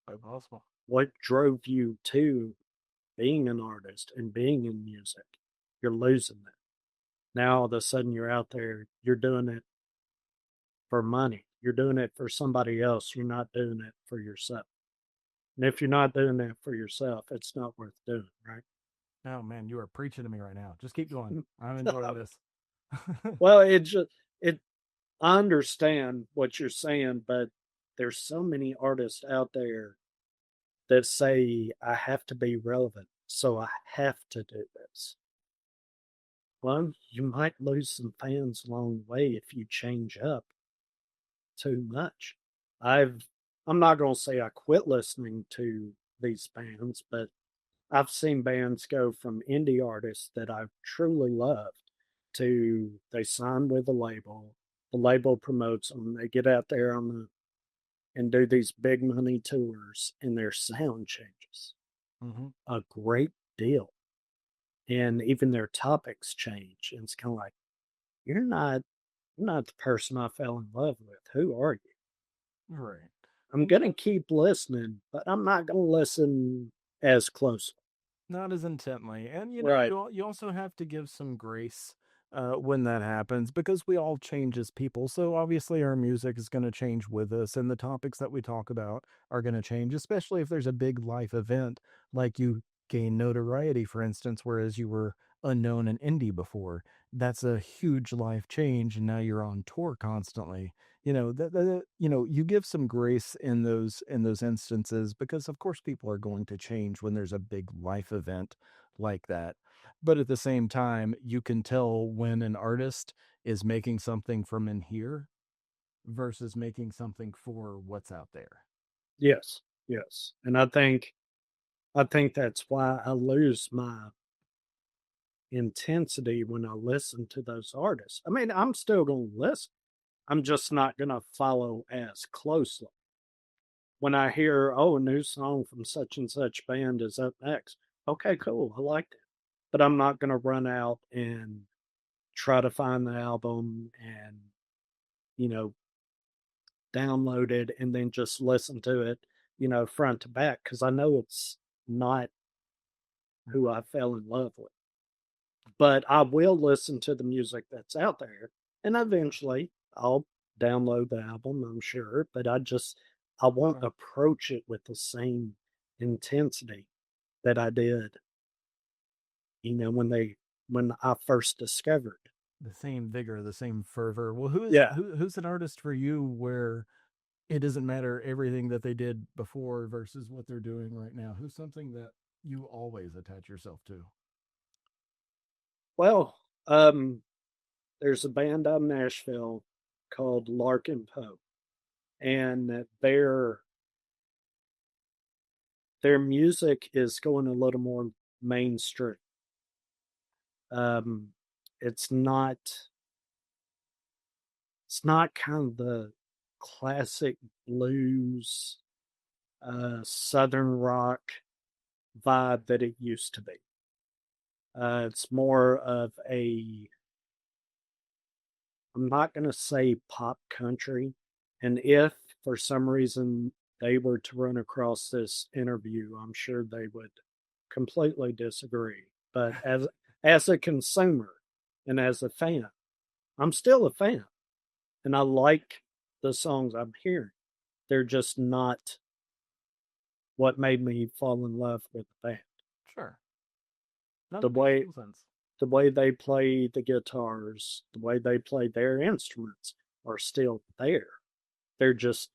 Quite possible. what drove you to being an artist and being in music? You're losing that. Now all of a sudden you're out there, you're doing it for money. You're doing it for somebody else. You're not doing it for yourself. And if you're not doing that for yourself, it's not worth doing, right? Oh man, you are preaching to me right now. Just keep going. I'm enjoying this. Well, it I understand what you're saying, but there's so many artists out there that say I have to be relevant, so I have to do this. Well, you might lose some fans along the way if you change up too much. I've I'm not going to say I quit listening to these bands, but I've seen bands go from indie artists that I've truly loved to they sign with a label. The label promotes them. They get out there and do these big money tours, and their sound changes Mm-hmm. a great deal, and even their topics change. And it's kind of like you're not the person I fell in love with. Who are you? Right. I'm gonna keep listening, but I'm not gonna listen as closely. Not as intently. And Right. you also have to give some grace when that happens, because we all change as people. So obviously our music is going to change with us, and the topics that we talk about are going to change, especially if there's a big life event like you gain notoriety, for instance, whereas you were unknown and indie before. That's a huge life change, and now you're on tour constantly. You give some grace in those instances, because of course people are going to change when there's a big life event like that. But at the same time, you can tell when an artist is making something from in here versus making something for what's out there. Yes. Yes. And I think that's why I lose my intensity when I listen to those artists. I mean, I'm still going to listen. I'm just not going to follow as closely. When I hear, oh, a new song from such and such band is up next. Okay, cool. I like it. But I'm not going to run out and try to find the album and, you know, download it and then just listen to it, front to back because I know it's not who I fell in love with. But I will listen to the music that's out there, and eventually I'll download the album, I'm sure, but I won't Right. approach it with the same intensity that I did when I first discovered. The same vigor, the same fervor. Well, who is Yeah. who's an artist for you where it doesn't matter everything that they did before versus what they're doing right now? Who's something that you always attach yourself to? Well, there's a band out of Nashville called Larkin Poe, and their music is going a little more mainstream. Um, it's not it's not kind of the classic blues, southern rock vibe that it used to be. It's more of I'm not going to say pop country. And if for some reason they were to run across this interview, I'm sure they would completely disagree. But as a consumer and as a fan, I'm still a fan, and I like the songs I'm hearing. They're just not what made me fall in love with the band. Sure. No, The that makes way total sense. the way they play the guitars, the way they play their instruments are still there. They're just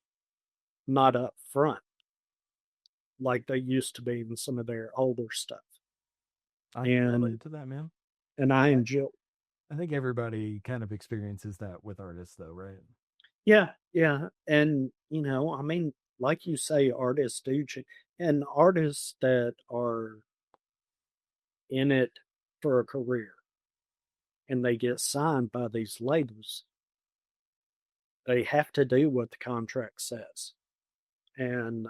not up front like they used to be in some of their older stuff. I can relate And to that, man. I I, enjoy. I think everybody kind of experiences that with artists, though, right? Yeah, yeah. And I mean, like you say, artists do change. And artists that are in it for a career and they get signed by these labels, they have to do what the contract says. And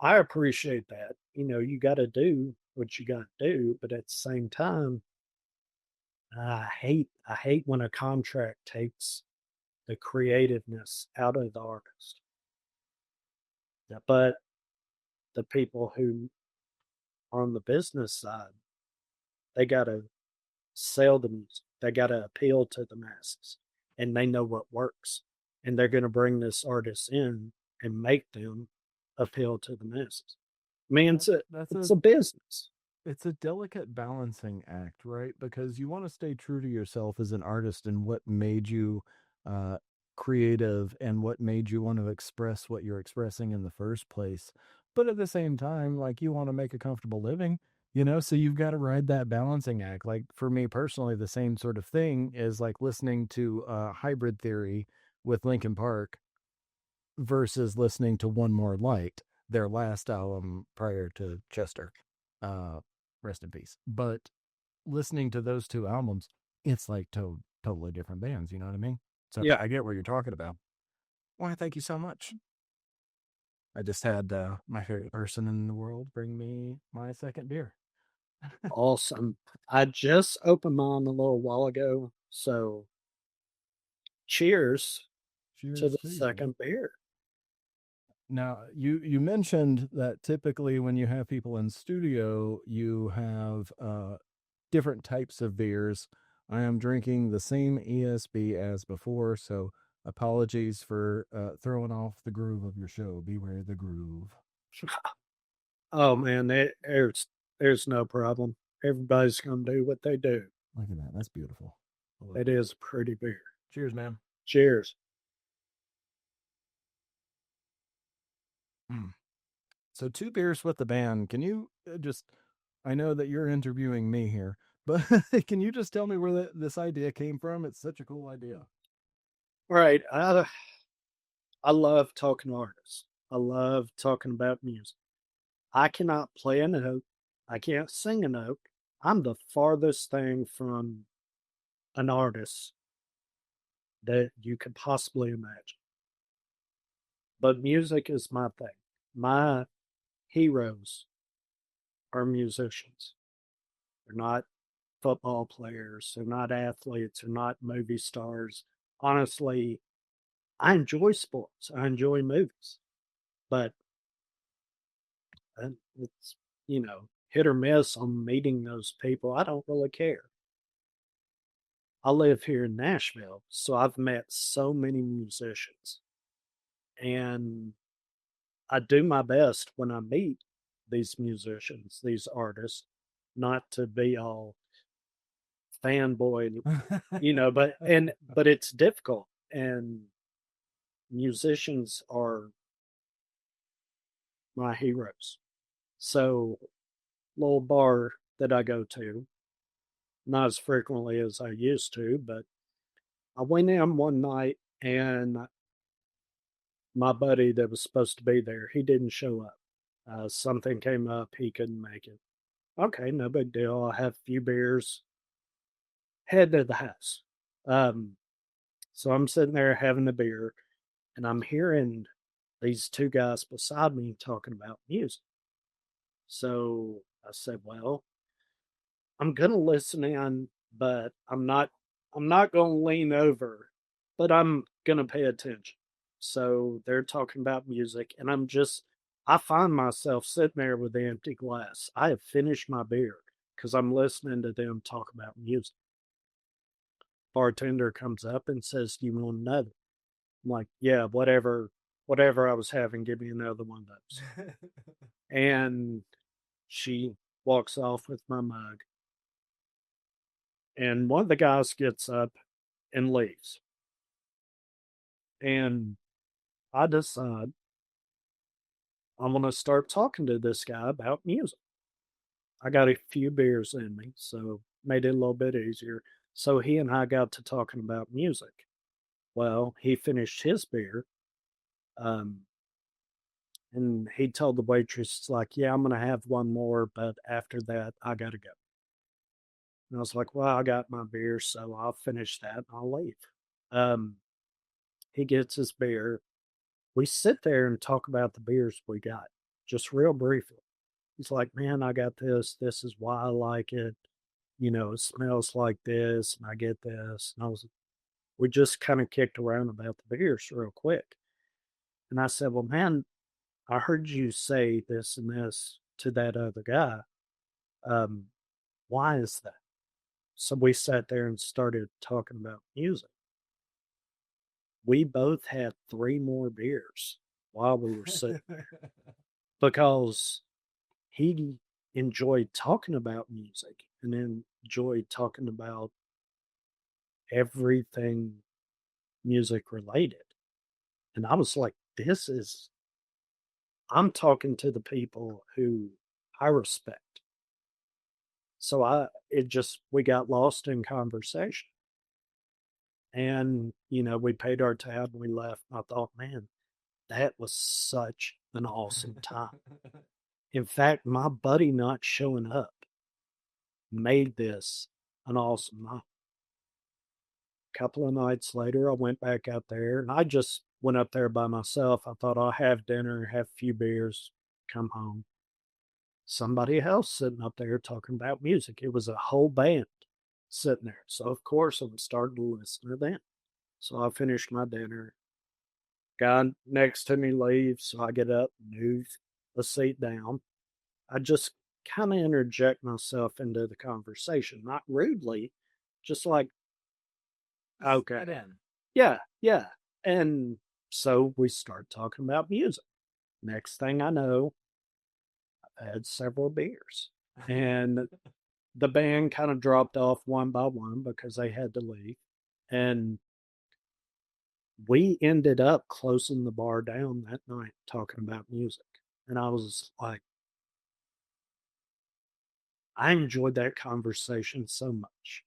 I appreciate that. You got to do what you got to do, but at the same time, I hate when a contract takes the creativeness out of the artist. Yep. But the people who are on the business side, they got to sell the music. They got to appeal to the masses, and they know what works. And they're going to bring this artist in and make them appeal to the masses. I mean, That, that's it's a a business. it's a delicate balancing act, right? Because you want to stay true to yourself as an artist and what made you uh, creative and what made you want to express what you're expressing in the first place. But at the same time, like you want to make a comfortable living, so you've got to ride that balancing act. Like for me personally, the same sort of thing is like listening to Hybrid Theory with Linkin Park versus listening to One More Light, their last album prior to Chester. Uh, Rest in peace. But listening to those two albums, it's like totally different bands. You know what I mean? So Yeah, I get what you're talking about. Why, thank you so much. I just had my favorite person in the world bring me my second beer. awesome. I just opened mine a little while ago. So cheers to Cheers the to you, man. second beer. Now, you mentioned that typically when you have people in studio, you have different types of beers. I am drinking the same ESB as before, so apologies for throwing off the groove of your show. Beware the groove. Oh man, there's no problem. Everybody's gonna do what they do. Look at that. That's beautiful. I love It it. is a pretty beer. Cheers, man. Cheers. Mm. So, two beers with the band. Can you just, I know that you're interviewing me here, but can you just tell me where this idea came from? It's such a cool idea. All right. I love talking to artists. I love talking about music. I cannot play a note. I can't sing a note. I'm the farthest thing from an artist that you could possibly imagine. But music is my thing. My heroes are musicians. They're not football players. They're not athletes. They're not movie stars. Honestly, I enjoy sports. I enjoy movies, but it's, hit or miss on meeting those people. I don't really care. I live here in Nashville, so I've met so many musicians, and I do my best when I meet these musicians, these artists, not to be all fanboy, but it's difficult, and musicians are my heroes. So, little bar that I go to, not as frequently as I used to, but I went in one night and my buddy that was supposed to be there, he didn't show up. Something came up, he couldn't make it. Okay, no big deal. I have a few beers, head to the house. Um, so I'm sitting there having a beer, and I'm hearing these two guys beside me talking about music. So I said, "Well, I'm gonna listen in, but I'm not gonna lean over, but I'm gonna pay attention." So they're talking about music, and I find myself sitting there with the empty glass. I have finished my beer because I'm listening to them talk about music. Bartender comes up and says, "Do you want another?" I'm like, "Yeah, whatever I was having, give me another one of those." And she walks off with my mug. And one of the guys gets up and leaves. And I decide I'm going to start talking to this guy about music. I got a few beers in me, so made it a little bit easier. So he and I got to talking about music. Well, he finished his beer, um, and he told the waitress, like, "Yeah, I'm going to have one more, but after that, I got to go." And I was like, "Well, I got my beer, so I'll finish that and I'll leave." Um, he gets his beer. We sit there and talk about the beers we got, just real briefly. He's like, "Man, I got this. This is why I like it. It smells like this, and I get this." And we just kind of kicked around about the beers real quick. And I said, "Well, man, I heard you say this and this to that other guy. Um, why is that?" So we sat there and started talking about music. We both had three more beers while we were sitting there because he enjoyed talking about music and then enjoyed talking about everything music related. And I was like, I'm talking to the people who I respect. So we got lost in conversation. And, we paid our tab and we left. And I thought, man, that was such an awesome time. In fact, my buddy not showing up made this an awesome night. Couple of nights later, I went back out there and I just went up there by myself. I thought I'll have dinner, have a few beers, come home. Somebody else sitting up there talking about music. It was a whole band sitting there. So, of course, I started to listen to them. So, I finished my dinner. Guy next to me leaves. So, I get up, move a seat down. I just kind of interject myself into the conversation, not rudely, just like, okay. In. Yeah, yeah. And so we start talking about music. Next thing I know, I've had several beers. And the band kind of dropped off one by one because they had to leave. And we ended up closing the bar down that night talking about music. And I was like, I enjoyed that conversation so much.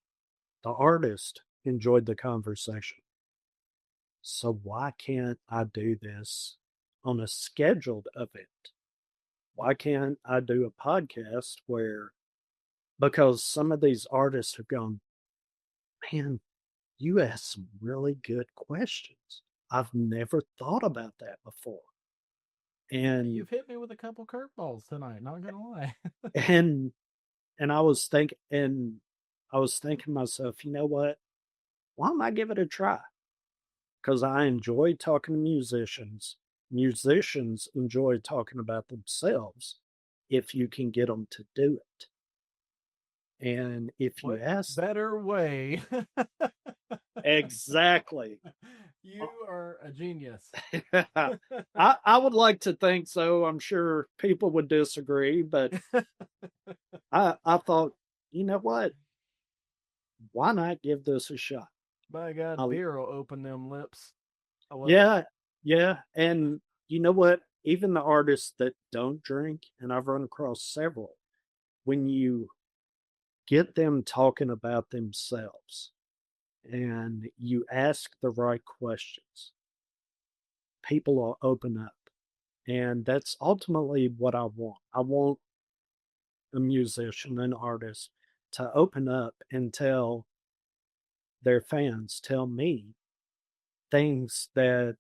The artist enjoyed the conversation. So why can't I do this on a scheduled event? Why can't I do a podcast because some of these artists have gone, man, you asked some really good questions. I've never thought about that before. And You've hit me with a couple curveballs tonight, not gonna lie. and and I was thinking to myself, you know what? Why don't I give it a try? Because I enjoy talking to musicians. Musicians enjoy talking about themselves if you can get them to do it. And if you What ask better way? exactly, You are a genius. I would like to think so. I'm sure people would disagree, but I thought, you know what? Why not give this a shot? By God, I'll, beer will open them lips. yeah, yeah. And you know what? Even the artists that don't drink, and I've run across several, when you get them talking about themselves and you ask the right questions, people will open up. And that's ultimately what I want. I want a musician, an artist to open up and tell their fans, tell me things that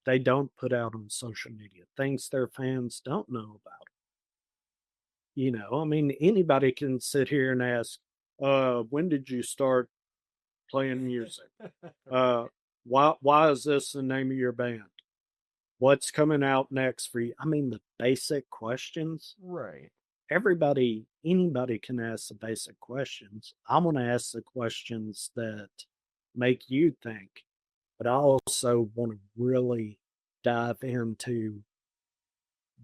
they don't put out on social media, things their fans don't know about. You know, I mean, anybody can sit here and ask, when did you start playing music? Uh, why is this the name of your band? What's coming out next for you? I mean, the basic questions. Right. Anybody can ask the basic questions. I'm going to ask the questions that make you think, but I also want to really dive into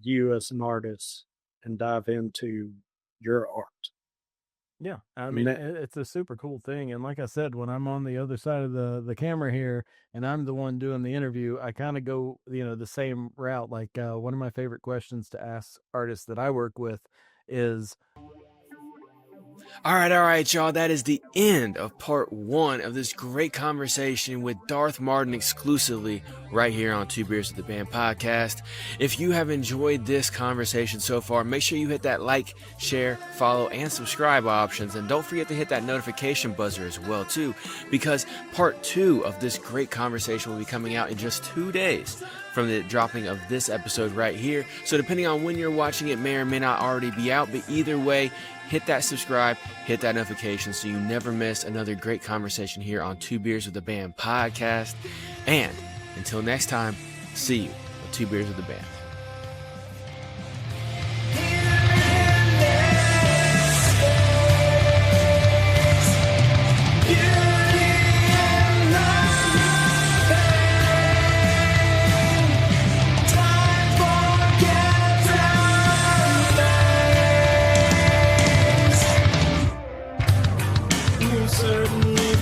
you as an artist and dive into your art. Yeah, I And mean, that, it's a super cool thing, and like I said, when I'm on the other side of the camera here, and I'm the one doing the interview, I kind of go, the same route. Like one of my favorite questions to ask artists that I work with is, All right, y'all. That is the end of part 1 of this great conversation with Darth Marden exclusively right here on Two Beers with the Band podcast. If you have enjoyed this conversation so far, make sure you hit that like, share, follow, and subscribe options. And don't forget to hit that notification buzzer as well, too, because part 2 of this great conversation will be coming out in just 2 days from the dropping of this episode right here. So depending on when you're watching, it may or may not already be out, but either way, hit that subscribe, hit that notification so you never miss another great conversation here on Two Beers with the Band podcast. And until next time, see you on Two Beers with the Band. Certainly